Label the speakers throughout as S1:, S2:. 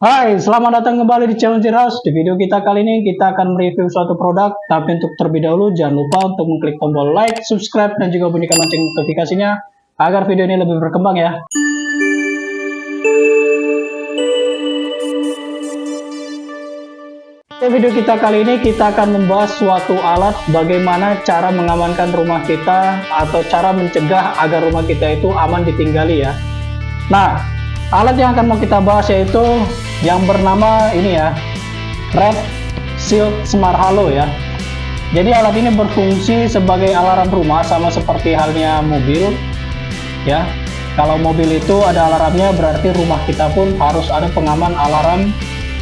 S1: Hai, selamat datang kembali di channel Ciraus. Di video kita kali ini kita akan mereview suatu produk. Tapi untuk terlebih dahulu jangan lupa untuk mengklik tombol like, subscribe, dan juga bunyikan lonceng notifikasinya agar video ini lebih berkembang ya. Di video kita kali ini kita akan membahas suatu alat bagaimana cara mengamankan rumah kita atau cara mencegah agar rumah kita itu aman ditinggali ya. Nah, alat yang akan mau kita bahas yaitu yang bernama ini ya, Red Shield Smart Halo ya. Jadi alat ini berfungsi sebagai alarm rumah sama seperti halnya mobil ya. Kalau mobil itu ada alarmnya, berarti rumah kita pun harus ada pengaman alarm.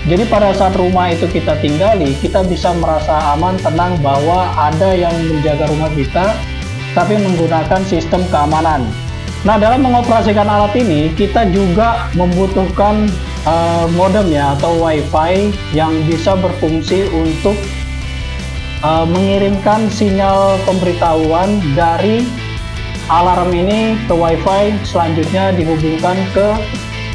S1: Jadi pada saat rumah itu kita tinggali, kita bisa merasa aman, tenang bahwa ada yang menjaga rumah kita, tapi menggunakan sistem keamanan. Nah, dalam mengoperasikan alat ini, kita juga membutuhkan modem ya, atau WiFi yang bisa berfungsi untuk mengirimkan sinyal pemberitahuan dari alarm ini ke WiFi, selanjutnya dihubungkan ke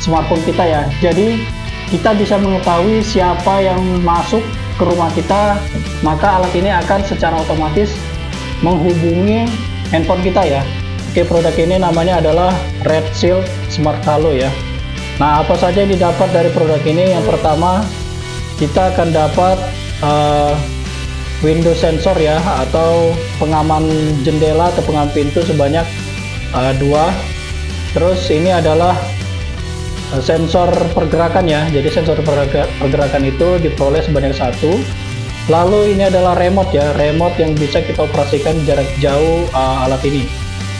S1: smartphone kita ya. Jadi kita bisa mengetahui siapa yang masuk ke rumah kita, maka alat ini akan secara otomatis menghubungi handphone kita ya. Oke, produk ini namanya adalah Red Shield Smart Halo ya. Nah, apa saja yang didapat dari produk ini? Yang pertama, kita akan dapat window sensor ya, atau pengaman jendela atau pengaman pintu sebanyak 2. Terus ini adalah sensor pergerakan ya. Jadi sensor pergerakan itu diperoleh sebanyak 1. Lalu ini adalah remote ya, remote yang bisa kita operasikan jarak jauh alat ini.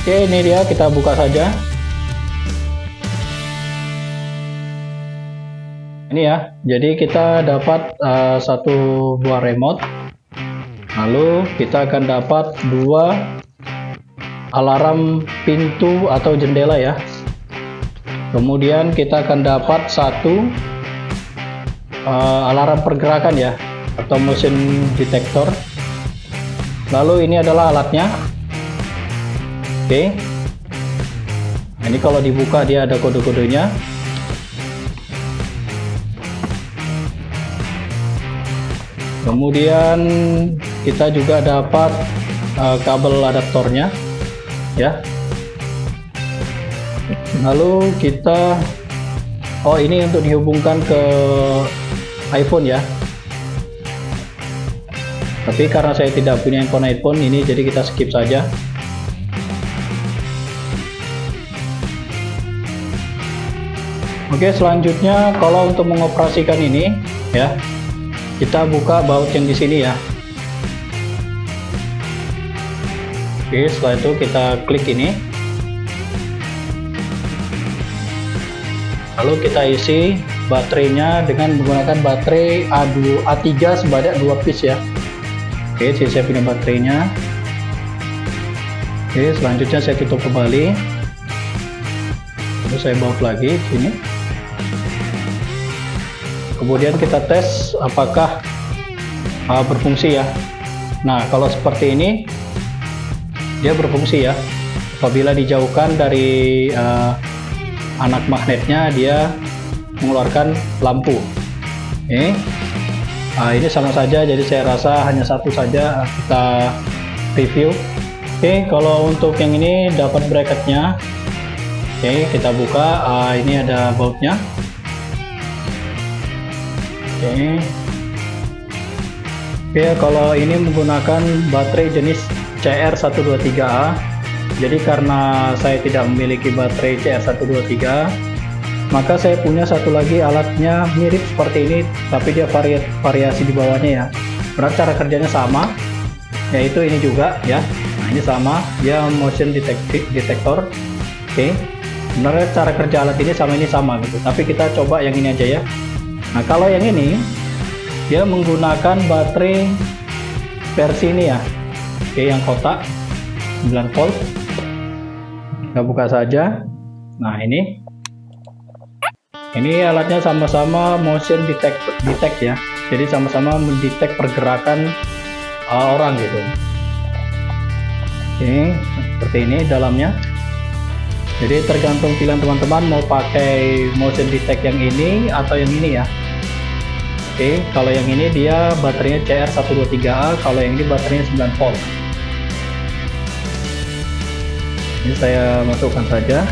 S1: Oke, ini dia, kita buka saja. Ini ya, jadi kita dapat satu buah remote. Lalu kita akan dapat 2 alarm pintu atau jendela ya. Kemudian kita akan dapat 1 alarm pergerakan ya, atau motion detector. Lalu ini adalah alatnya. Oke, nah, ini kalau dibuka dia ada kode-kodenya. Kemudian kita juga dapat kabel adaptornya ya. Lalu kita ini untuk dihubungkan ke iPhone ya. Tapi karena saya tidak punya iPhone ini, jadi kita skip saja. Oke, selanjutnya kalau untuk mengoperasikan ini ya, kita buka baut yang di sini ya. Oke, setelah itu kita klik ini. Lalu kita isi baterainya dengan menggunakan baterai A3 sebanyak 2 piece ya. Oke, saya punya baterainya. Oke, selanjutnya saya tutup kembali. Lalu saya baut lagi sini. Kemudian kita tes apakah berfungsi ya. Nah, kalau seperti ini dia berfungsi ya. Apabila dijauhkan dari anak magnetnya, dia mengeluarkan lampu. Ini sama saja, jadi saya rasa hanya satu saja kita review. Oke, kalau untuk yang ini dapat bracketnya. Oke, kita buka. Ini ada bautnya. Oke, kalau ini menggunakan baterai jenis CR123A. Jadi karena saya tidak memiliki baterai CR123, maka saya punya satu lagi alatnya mirip seperti ini, tapi dia variasi di bawahnya ya. Berarti cara kerjanya sama, yaitu ini juga ya. Nah, ini sama, dia motion detector. Oke, sebenarnya cara kerja alat ini sama gitu, tapi kita coba yang ini aja ya. Nah, kalau yang ini dia menggunakan baterai versi ini ya. Oke, yang kotak 9 volt. Kita buka saja. Nah, ini alatnya sama-sama motion detect ya. Jadi sama-sama mendetek pergerakan orang gitu. Oke, seperti ini dalamnya. Jadi tergantung pilihan teman-teman mau pakai motion detect yang ini atau yang ini ya. Oke, kalau yang ini dia baterainya CR123A, kalau yang ini baterainya 9 volt. Ini saya masukkan saja.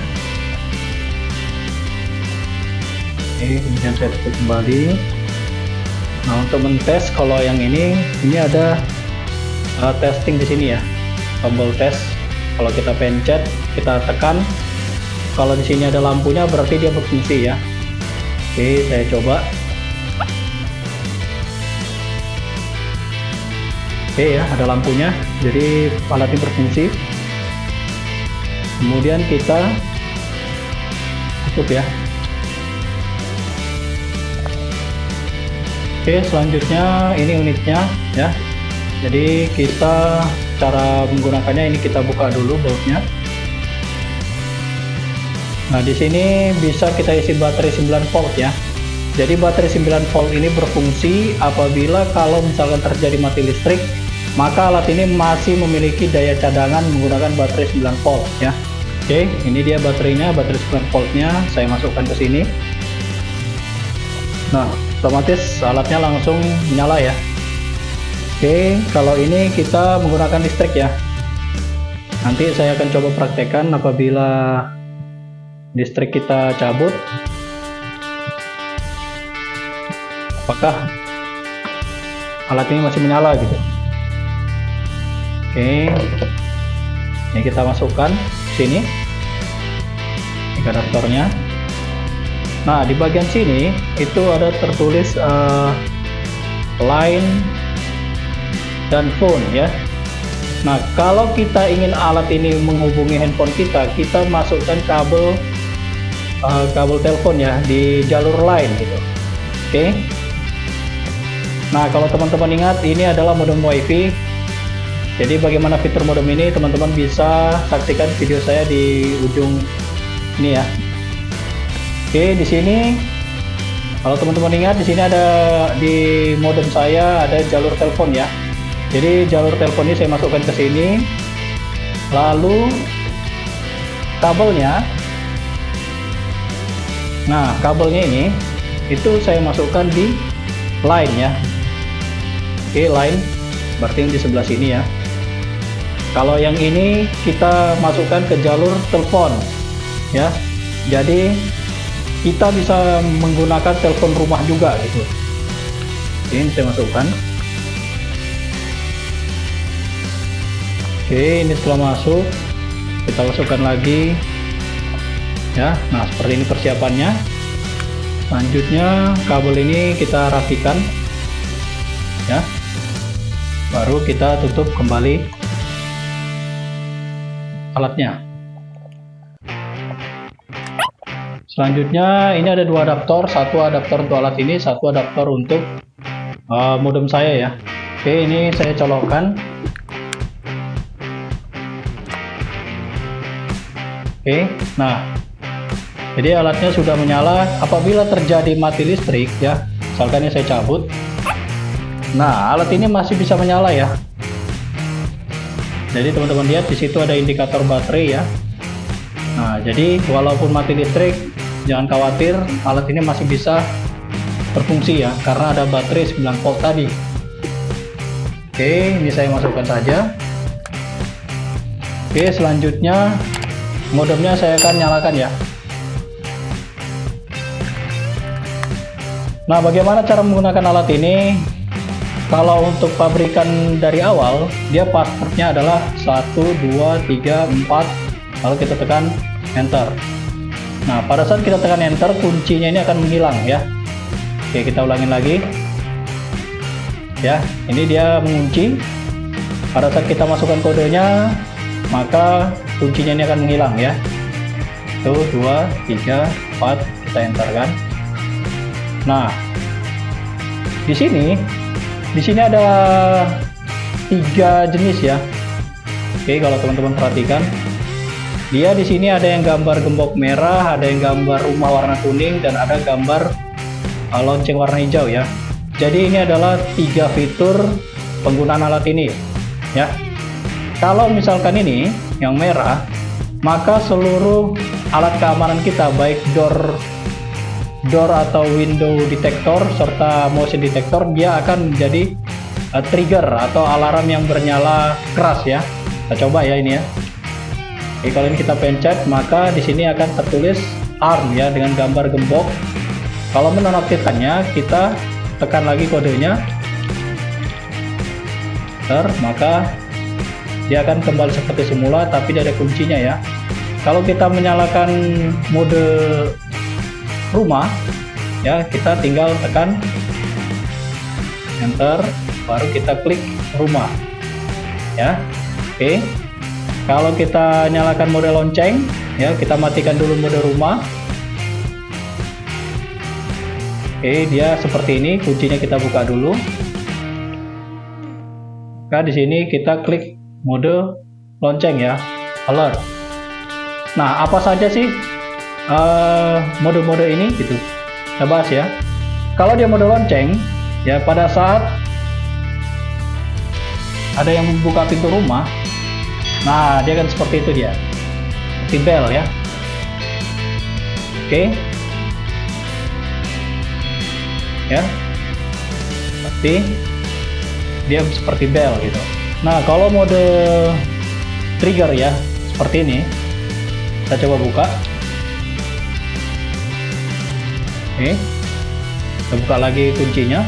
S1: Oke, kemudian saya tutup kembali. Nah, untuk mentes kalau yang ini ada testing di sini ya, tombol tes. Kalau kita pencet, kita tekan. Kalau di sini ada lampunya, berarti dia berfungsi ya. Oke, saya coba. Oke ya, ada lampunya, jadi alat ini berfungsi. Kemudian kita tutup ya. Oke, selanjutnya ini unitnya ya. Jadi kita cara menggunakannya ini kita buka dulu bautnya. Nah, di sini bisa kita isi baterai 9 volt ya. Jadi baterai 9 volt ini berfungsi apabila kalau misalkan terjadi mati listrik, maka alat ini masih memiliki daya cadangan menggunakan baterai 9 volt ya. Oke, ini dia baterainya, baterai 9 voltnya saya masukkan ke sini. Nah, otomatis alatnya langsung menyala ya. Oke, kalau ini kita menggunakan listrik ya. Nanti saya akan coba praktekkan apabila listrik kita cabut, apakah alat ini masih menyala gitu. Oke, ini kita masukkan sini adaptornya. Nah, di bagian sini itu ada tertulis line dan phone ya. Nah, kalau kita ingin alat ini menghubungi handphone kita masukkan kabel telepon ya di jalur line gitu. Oke. Nah, kalau teman-teman ingat, ini adalah modem WiFi. Jadi bagaimana fitur modem ini, teman-teman bisa saksikan video saya di ujung ini ya. Oke, di sini kalau teman-teman ingat, di sini ada di modem saya ada jalur telepon ya. Jadi jalur telepon ini saya masukkan ke sini, lalu kabelnya. Nah, kabelnya ini itu saya masukkan di line ya. Oke, line berarti di sebelah sini ya. Kalau yang ini kita masukkan ke jalur telepon ya. Jadi kita bisa menggunakan telepon rumah juga gitu. Ini saya masukkan. Oke, ini setelah masuk, kita masukkan lagi ya. Nah, seperti ini persiapannya. Selanjutnya kabel ini kita rapikan ya, baru kita tutup kembali alatnya. Selanjutnya ini ada dua adaptor, satu adaptor untuk alat ini, satu adaptor untuk modem saya ya. Oke, ini saya colokkan. Oke, nah jadi alatnya sudah menyala. Apabila terjadi mati listrik ya, misalkan ini saya cabut, nah alat ini masih bisa menyala ya. Jadi teman-teman lihat di situ ada indikator baterai ya. Nah, jadi walaupun mati listrik, jangan khawatir, alat ini masih bisa berfungsi ya, karena ada baterai 9 volt tadi. Oke, ini saya masukkan saja. Oke, selanjutnya modemnya saya akan nyalakan ya. Nah, bagaimana cara menggunakan alat ini? Kalau untuk pabrikan dari awal, dia passwordnya adalah 1, 2, 3, 4, lalu kita tekan enter. Nah, pada saat kita tekan enter, kuncinya ini akan menghilang ya. Oke, kita ulangin lagi ya. Ini dia mengunci. Pada saat kita masukkan kodenya, maka kuncinya ini akan menghilang ya. 1, 2, 3, 4, kita enter kan. Nah, di sini ada 3 jenis ya. Oke, kalau teman-teman perhatikan, dia di sini ada yang gambar gembok merah, ada yang gambar rumah warna kuning, dan ada gambar lonceng warna hijau ya. Jadi ini adalah 3 fitur penggunaan alat ini ya. Kalau misalkan ini yang merah, maka seluruh alat keamanan kita, baik door atau window detector serta motion detector, dia akan menjadi trigger atau alarm yang bernyala keras ya. Kita coba ya ini ya. Oke, kalau ini kita pencet, maka di sini akan tertulis arm ya dengan gambar gembok. Kalau menonaktifkannya, kita tekan lagi kodenya, maka dia akan kembali seperti semula, tapi dia ada kuncinya ya. Kalau kita menyalakan mode rumah ya, kita tinggal tekan enter, baru kita klik rumah ya. Oke, kalau kita nyalakan mode lonceng ya, kita matikan dulu mode rumah. Oke, dia seperti ini, kuncinya kita buka dulu. Nah, di sini kita klik mode lonceng ya, alert. Nah, apa saja sih mode-mode ini gitu, kita bahas ya. Kalau dia mode lonceng ya, pada saat ada yang membuka pintu rumah, nah dia kan seperti itu dia, seperti bell ya. Oke ya, pasti dia seperti bell gitu. Nah, kalau mode trigger ya seperti ini, kita coba buka. Oke, kita buka lagi kuncinya.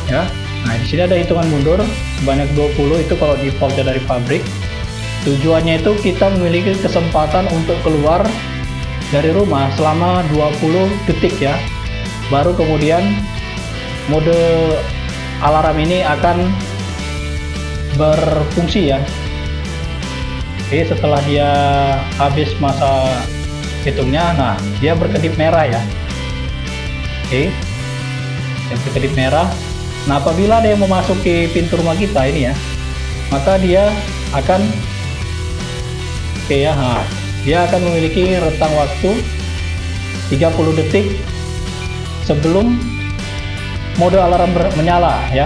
S1: Ya, nah di sini ada hitungan mundur sebanyak 20, itu kalau defaultnya dari pabrik. Tujuannya itu kita memiliki kesempatan untuk keluar dari rumah selama 20 detik ya. Baru kemudian mode alarm ini akan berfungsi ya. Oke, setelah dia habis masa hitungnya, nah dia berkedip merah ya. Oke, dia berkedip merah. Nah, apabila dia memasuki pintu rumah kita ini ya, maka dia akan ya, nah, dia akan memiliki rentang waktu 30 detik sebelum mode alarm menyala ya.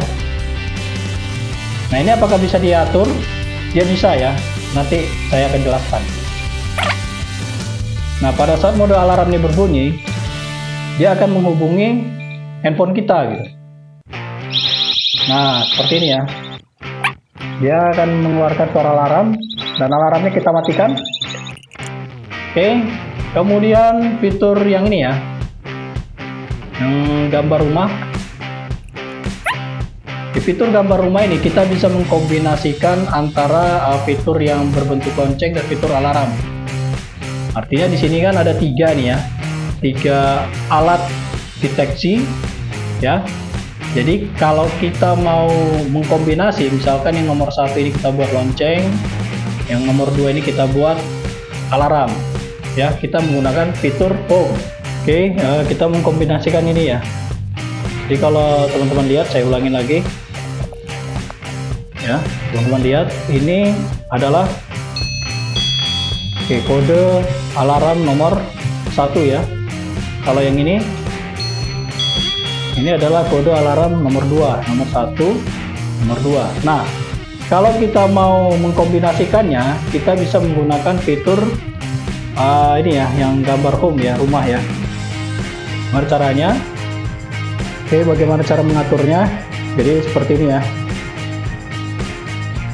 S1: Nah, ini apakah bisa diatur? Dia bisa ya, nanti saya akan jelaskan. Nah, pada saat mode alarm ini berbunyi, dia akan menghubungi handphone kita gitu. Nah, seperti ini ya, dia akan mengeluarkan suara alarm dan alarmnya kita matikan. Oke, kemudian fitur yang ini ya, yang gambar rumah. Di fitur gambar rumah ini kita bisa mengkombinasikan antara fitur yang berbentuk lonceng dan fitur alarm. Artinya di sini kan ada 3 nih ya, 3 alat deteksi ya. Jadi kalau kita mau mengkombinasi, misalkan yang nomor 1 ini kita buat lonceng, yang nomor 2 ini kita buat alarm ya, kita menggunakan fitur home. Oke, kita mengkombinasikan ini ya. Jadi kalau teman-teman lihat, saya ulangin lagi ya, teman-teman lihat ini adalah kode alarm nomor 1 ya. Kalau yang ini adalah kode alarm nomor 2, nomor 1, nomor 2. Nah, kalau kita mau mengkombinasikannya, kita bisa menggunakan fitur ini ya, yang gambar home ya, rumah ya. Bagaimana caranya? Oke, bagaimana cara mengaturnya? Jadi seperti ini ya.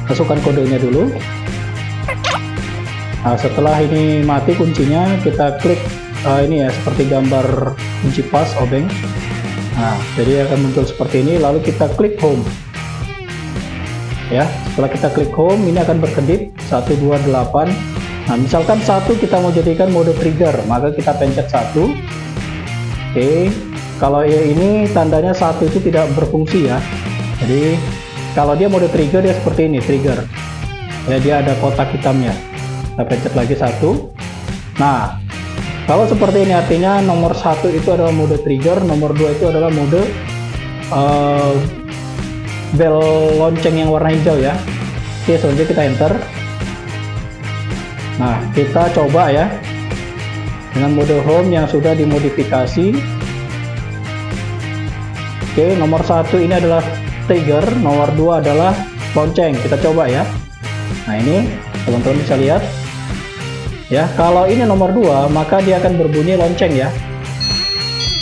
S1: Masukkan kodenya dulu. Nah, setelah ini mati kuncinya, kita klik ini ya, seperti gambar kunci pas obeng. Nah, jadi akan muncul seperti ini, lalu kita klik home ya. Setelah kita klik home, ini akan berkedip 128. Nah, misalkan 1 kita mau jadikan mode trigger, maka kita pencet 1. Oke, kalau ya ini tandanya 1 itu tidak berfungsi ya. Jadi kalau dia mode trigger, dia seperti ini, trigger ya, dia ada kotak hitamnya. Kita pencet lagi 1. Nah, kalau seperti ini artinya nomor 1 itu adalah mode trigger, nomor 2 itu adalah mode bel lonceng yang warna hijau ya. Oke, selanjutnya kita enter. Nah, kita coba ya dengan mode home yang sudah dimodifikasi. Oke, nomor 1 ini adalah trigger, nomor 2 adalah lonceng. Kita coba ya. Nah, ini teman-teman bisa lihat ya. Kalau ini nomor 2, maka dia akan berbunyi lonceng ya.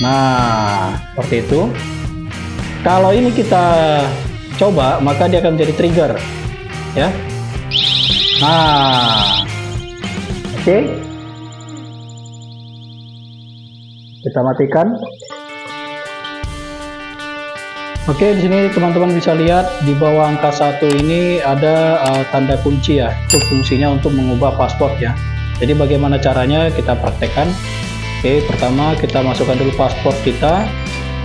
S1: Nah, seperti itu. Kalau ini kita coba, maka dia akan menjadi trigger ya. Nah, oke. Kita matikan. Oke, di sini teman-teman bisa lihat di bawah angka 1 ini ada tanda kunci ya. Itu fungsinya untuk mengubah password ya. Jadi bagaimana caranya kita praktekkan. Oke, pertama kita masukkan dulu password kita.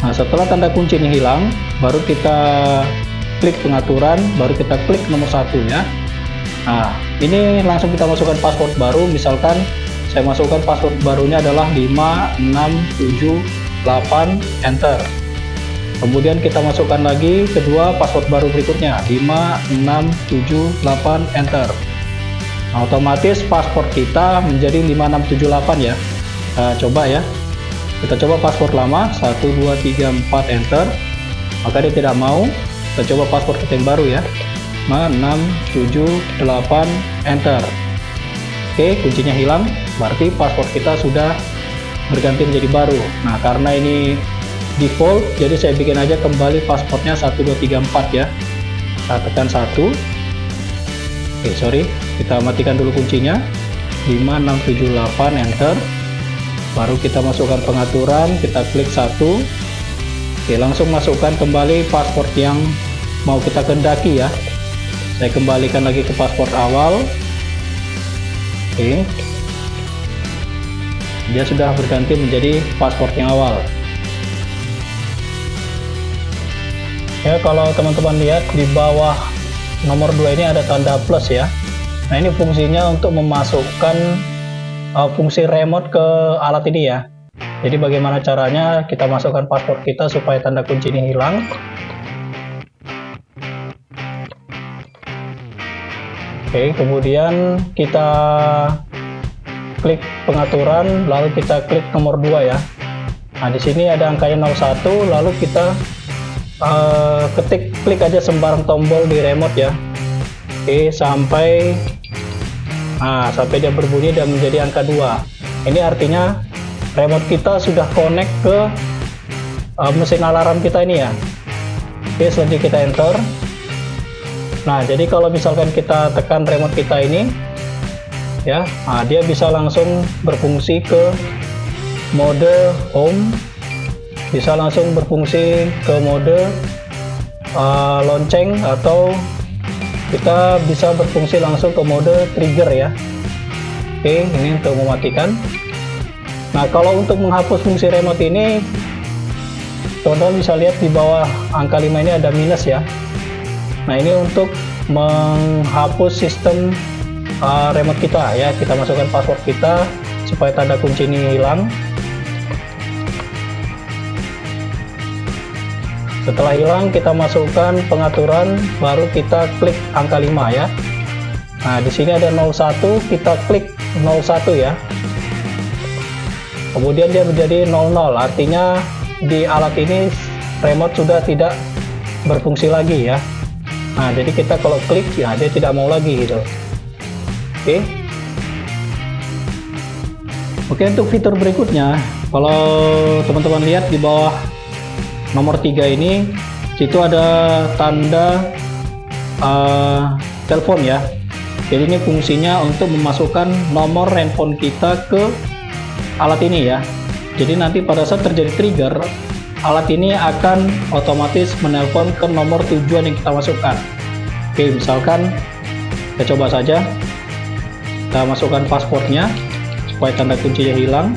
S1: Nah, setelah tanda kunci ini hilang, baru kita klik pengaturan, baru kita klik nomor 1 ya. Nah, ini langsung kita masukkan password baru. Misalkan saya masukkan password barunya adalah 5678, enter. Kemudian kita masukkan lagi kedua password baru berikutnya 5678, enter. Nah, otomatis password kita menjadi 5678 ya. Nah, coba ya, kita coba password lama 1234, enter. Maka dia tidak mau. Kita coba password kita yang baru ya, 5678, enter. Oke, kuncinya hilang, berarti password kita sudah berganti menjadi baru. Nah, karena ini default, jadi saya bikin aja kembali passwordnya 1234 ya. Kita tekan 1. Oke, sorry, kita matikan dulu kuncinya 5678, enter. Baru kita masukkan pengaturan, kita klik 1. Oke, langsung masukkan kembali password yang mau kita kehendaki ya. Saya kembalikan lagi ke password awal. Oke, dia sudah berganti menjadi password yang awal. Ya, kalau teman-teman lihat di bawah nomor 2 ini ada tanda plus ya. Nah, ini fungsinya untuk memasukkan fungsi remote ke alat ini ya. Jadi bagaimana caranya kita masukkan password kita supaya tanda kunci ini hilang. Oke, kemudian kita klik pengaturan, lalu kita klik nomor 2 ya. Nah, di sini ada angkanya 01, lalu kita klik aja sembarang tombol di remote ya. Oke, sampai dia berbunyi dan menjadi angka 2. Ini artinya remote kita sudah connect ke mesin alarm kita ini ya. Oke, selanjutnya kita enter. Nah, jadi kalau misalkan kita tekan remote kita ini ya, dia bisa langsung berfungsi ke mode home, bisa langsung berfungsi ke mode lonceng, atau kita bisa berfungsi langsung ke mode trigger ya. Oke, ini untuk mematikan. Nah, kalau untuk menghapus fungsi remote ini, teman-teman bisa lihat di bawah angka 5 ini ada minus ya. Nah, ini untuk menghapus sistem remote kita ya. Kita masukkan password kita supaya tanda kunci ini hilang. Setelah hilang, kita masukkan pengaturan, baru kita klik angka 5 ya. Nah, di sini ada 01, kita klik 01 ya. Kemudian dia menjadi 00, artinya di alat ini remote sudah tidak berfungsi lagi ya. Nah, jadi kita kalau klik ya dia tidak mau lagi gitu. Oke. Oke, untuk fitur berikutnya, kalau teman-teman lihat di bawah nomor 3 ini, situ ada tanda telepon ya. Jadi ini fungsinya untuk memasukkan nomor handphone kita ke alat ini ya. Jadi nanti pada saat terjadi trigger, alat ini akan otomatis menelpon ke nomor tujuan yang kita masukkan. Oke, misalkan kita coba saja, kita masukkan passwordnya supaya tanda kuncinya hilang.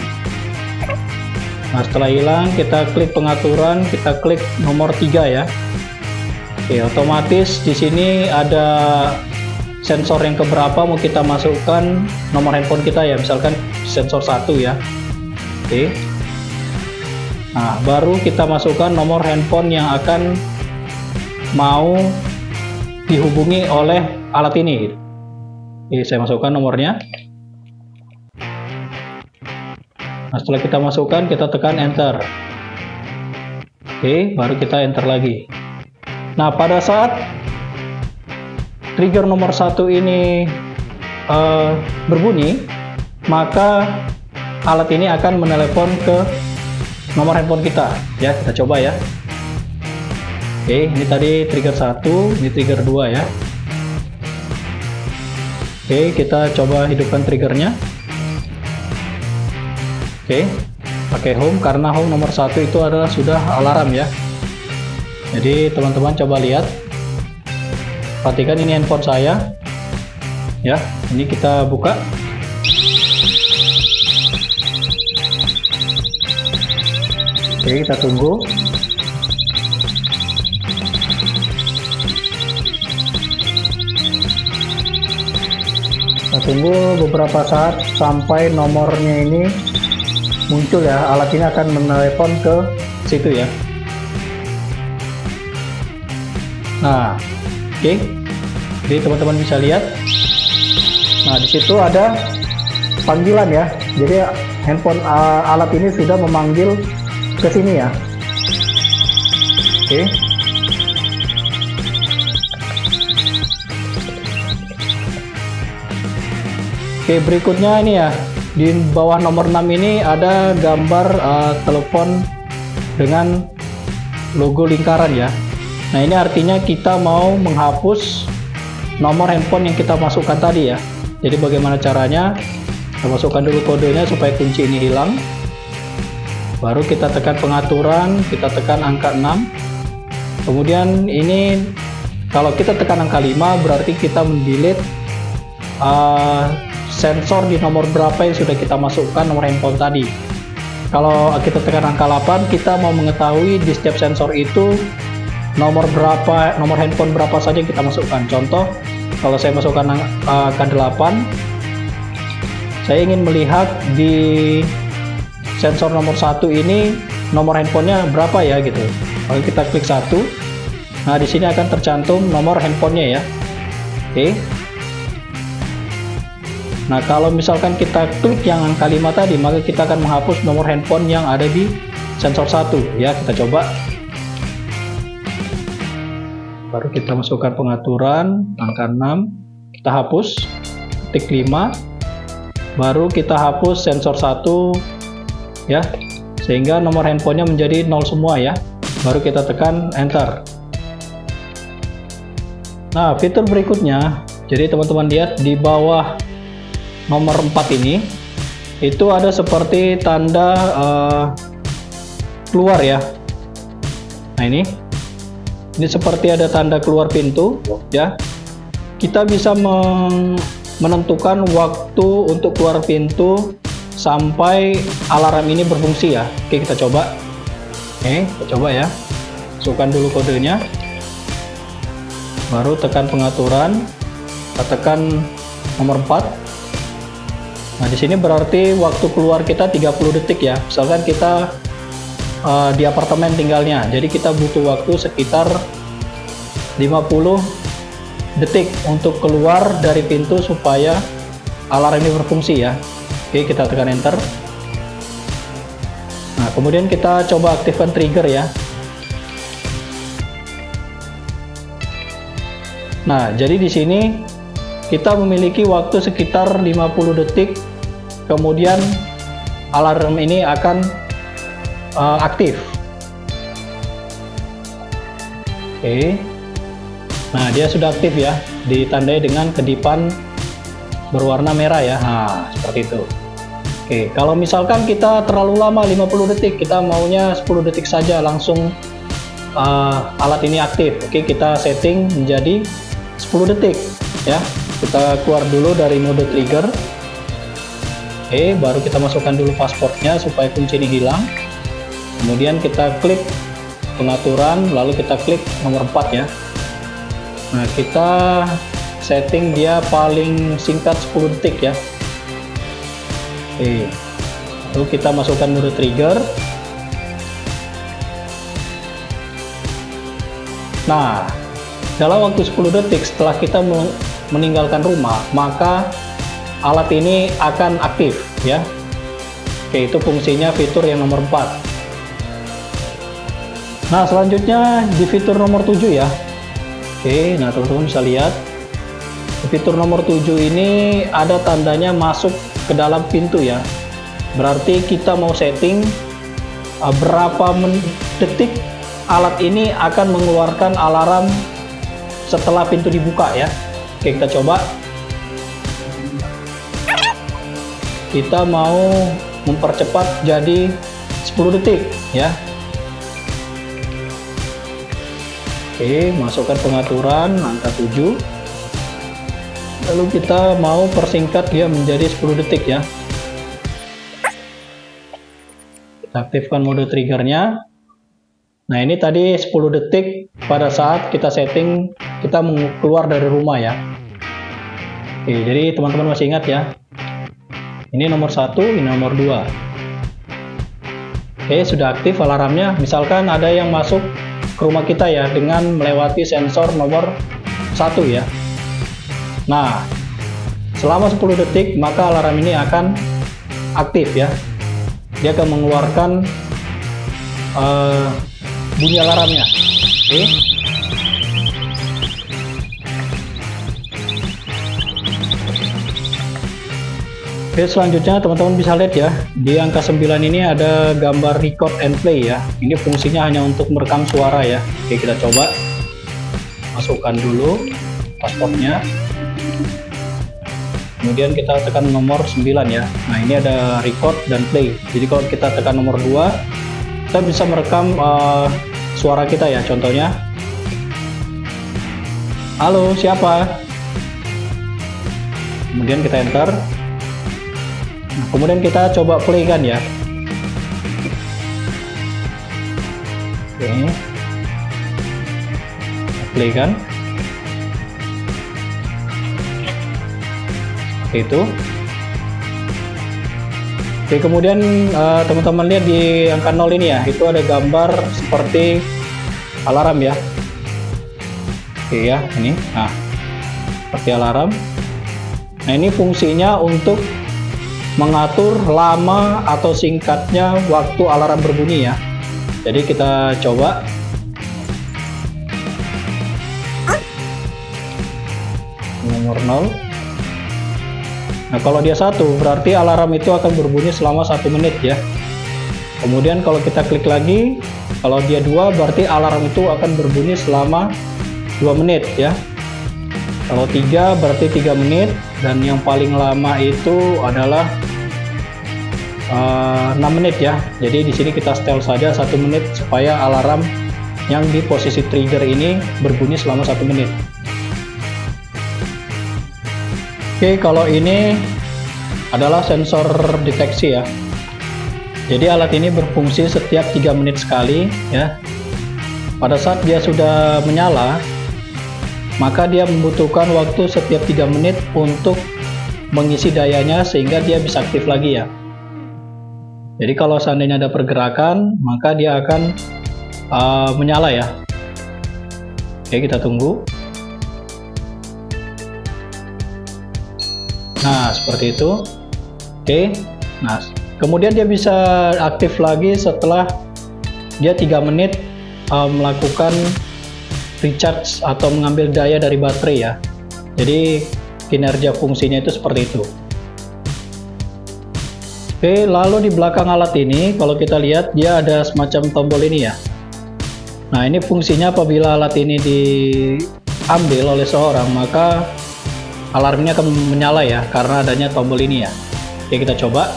S1: Nah, setelah hilang, kita klik pengaturan, kita klik nomor 3 ya. Oke, otomatis di sini ada sensor yang keberapa mau kita masukkan nomor handphone kita ya, misalkan sensor 1 ya. Oke. Nah, baru kita masukkan nomor handphone yang akan mau dihubungi oleh alat ini. Oke, saya masukkan nomornya. Nah, setelah kita masukkan, kita tekan enter. Oke, baru kita enter lagi. Nah, pada saat trigger nomor 1 ini berbunyi, maka alat ini akan menelepon ke nomor handphone kita ya. Kita coba ya. Oke, ini tadi trigger 1, ini trigger 2 ya. Oke, kita coba hidupkan triggernya. Oke, pakai home, karena home nomor 1 itu adalah sudah alarm ya. Jadi teman-teman coba lihat, perhatikan ini handphone saya ya. Ini kita buka. Oke, kita tunggu. Kita tunggu beberapa saat sampai nomornya ini muncul ya. Alat ini akan menelepon ke situ ya. Nah, oke. Jadi teman-teman bisa lihat. Nah, di situ ada panggilan ya. Jadi handphone alat ini sudah memanggil ke sini ya. Oke. Oke, berikutnya ini ya, di bawah nomor 6 ini ada gambar telepon dengan logo lingkaran ya. Nah, ini artinya kita mau menghapus nomor handphone yang kita masukkan tadi ya. Jadi bagaimana caranya? Kita masukkan dulu kodenya supaya kunci ini hilang. Baru kita tekan pengaturan, kita tekan angka 6. Kemudian ini kalau kita tekan angka 5 berarti kita mendelete sensor di nomor berapa yang sudah kita masukkan nomor handphone tadi. Kalau kita tekan angka 8, kita mau mengetahui di setiap sensor itu nomor berapa, nomor handphone berapa saja yang kita masukkan. Contoh, kalau saya masukkan angka 8, saya ingin melihat di sensor nomor 1 ini nomor handphonenya berapa ya gitu. Kalau kita klik 1, nah di sini akan tercantum nomor handphonenya ya. Oke. Nah, kalau misalkan kita klik yang angka 5 tadi, maka kita akan menghapus nomor handphone yang ada di sensor 1 ya. Kita coba. Baru kita masukkan pengaturan angka 6, kita hapus, ketik 5, baru kita hapus sensor 1 ya, sehingga nomor handphonenya menjadi 0 semua ya. Baru kita tekan enter. Nah, fitur berikutnya, jadi teman-teman lihat di bawah nomor 4 ini itu ada seperti tanda keluar ya. Nah, ini seperti ada tanda keluar pintu ya. Kita bisa menentukan waktu untuk keluar pintu sampai alarm ini berfungsi ya. Oke, kita coba. Oke, kita coba ya. Masukkan dulu kodenya. Baru tekan pengaturan. Kita tekan nomor 4. Nah, di sini berarti waktu keluar kita 30 detik ya. Misalkan kita di apartemen tinggalnya, jadi kita butuh waktu sekitar 50 detik untuk keluar dari pintu supaya alarm ini berfungsi ya. Oke, kita tekan enter. Nah, kemudian kita coba aktifkan trigger ya. Nah, jadi di sini kita memiliki waktu sekitar 50 detik, kemudian alarm ini akan aktif. Oke. Nah, dia sudah aktif ya, ditandai dengan kedipan berwarna merah ya. Nah, seperti itu. Oke, kalau misalkan kita terlalu lama 50 detik, kita maunya 10 detik saja langsung alat ini aktif. Oke, kita setting menjadi 10 detik ya. Kita keluar dulu dari mode trigger. Oke, baru kita masukkan dulu passwordnya supaya kunci ini hilang. Kemudian kita klik pengaturan, lalu kita klik nomor 4 ya. Nah, kita setting dia paling singkat 10 detik ya. Oke, lalu kita masukkan mode trigger. Nah, dalam waktu 10 detik setelah kita meninggalkan rumah, maka alat ini akan aktif ya. Oke, itu fungsinya fitur yang nomor 4. Nah, selanjutnya di fitur nomor 7 ya. Oke, nah teman-teman bisa lihat fitur nomor 7 ini ada tandanya masuk ke dalam pintu ya. Berarti kita mau setting berapa detik alat ini akan mengeluarkan alarm setelah pintu dibuka ya. Oke, kita coba. Kita mau mempercepat jadi 10 detik ya. Oke, masukkan pengaturan angka 7. Lalu kita mau persingkat dia menjadi 10 detik ya. Kita aktifkan mode triggernya. Nah, ini tadi 10 detik pada saat kita setting kita mau keluar dari rumah ya. Oke, jadi teman-teman masih ingat ya. Ini nomor 1, ini nomor 2. Oke, sudah aktif alarmnya. Misalkan ada yang masuk ke rumah kita ya dengan melewati sensor nomor 1 ya. Nah, selama 10 detik maka alarm ini akan aktif ya. Dia akan mengeluarkan bunyi alarmnya. Oke. Oke, selanjutnya teman-teman bisa lihat ya, di angka 9 ini ada gambar record and play ya. Ini fungsinya hanya untuk merekam suara ya. Oke, kita coba masukkan dulu passwordnya. Kemudian kita tekan nomor 9 ya. Nah, ini ada record dan play. Jadi kalau kita tekan nomor 2, kita bisa merekam suara kita ya. Contohnya, halo, siapa? Kemudian kita enter. Nah, kemudian kita coba play kan ya. Oke. Play kan. Itu. Oke, kemudian teman-teman lihat di angka 0 ini ya, itu ada gambar seperti alarm ya. Oke ya, ini. Nah, seperti alarm. Nah, ini fungsinya untuk mengatur lama atau singkatnya waktu alarm berbunyi ya. Jadi kita coba. Nomor 0. Nah, kalau dia 1 berarti alarm itu akan berbunyi selama 1 menit ya. Kemudian kalau kita klik lagi, kalau dia 2 berarti alarm itu akan berbunyi selama 2 menit ya. Kalau 3 berarti 3 menit, dan yang paling lama itu adalah 6 menit ya. Jadi di sini kita setel saja 1 menit supaya alarm yang di posisi trigger ini berbunyi selama 1 menit. Oke, kalau ini adalah sensor deteksi ya. Jadi alat ini berfungsi setiap 3 menit sekali ya. Pada saat dia sudah menyala, maka dia membutuhkan waktu setiap 3 menit untuk mengisi dayanya sehingga dia bisa aktif lagi ya. Jadi kalau seandainya ada pergerakan, maka dia akan menyala ya. Oke, kita tunggu. Nah, seperti itu. Oke. Nah, kemudian dia bisa aktif lagi setelah dia 3 menit melakukan recharge atau mengambil daya dari baterai ya. Jadi kinerja fungsinya itu seperti itu. Oke, lalu di belakang alat ini kalau kita lihat dia ada semacam tombol ini ya. Nah, ini fungsinya apabila alat ini diambil oleh seorang, maka alarmnya akan menyala ya karena adanya tombol ini ya. Oke, kita coba.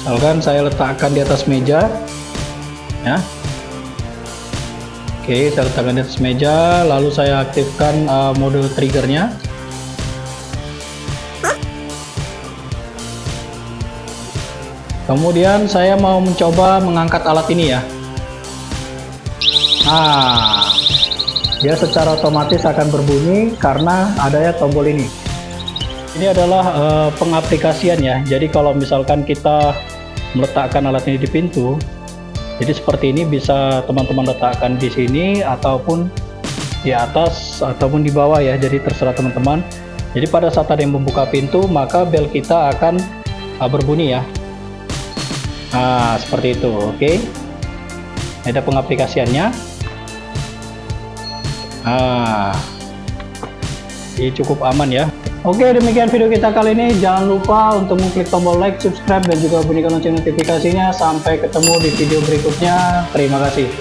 S1: Misalkan saya letakkan di atas meja ya. Oke, saya letakkan di atas meja, lalu saya aktifkan mode triggernya. Kemudian saya mau mencoba mengangkat alat ini ya. Nah, dia secara otomatis akan berbunyi karena adanya tombol ini. Ini adalah pengaplikasian ya. Jadi kalau misalkan kita meletakkan alat ini di pintu, jadi seperti ini bisa teman-teman letakkan di sini ataupun di atas ataupun di bawah ya. Jadi terserah teman-teman. Jadi pada saat ada yang membuka pintu, maka bel kita akan berbunyi ya. Nah, seperti itu. Oke. Ada pengaplikasiannya. Nah, Jadi cukup aman ya. Oke, demikian video kita kali ini. Jangan lupa untuk mengklik tombol like, subscribe, dan juga bunyikan lonceng notifikasinya. Sampai ketemu di video berikutnya. Terima kasih.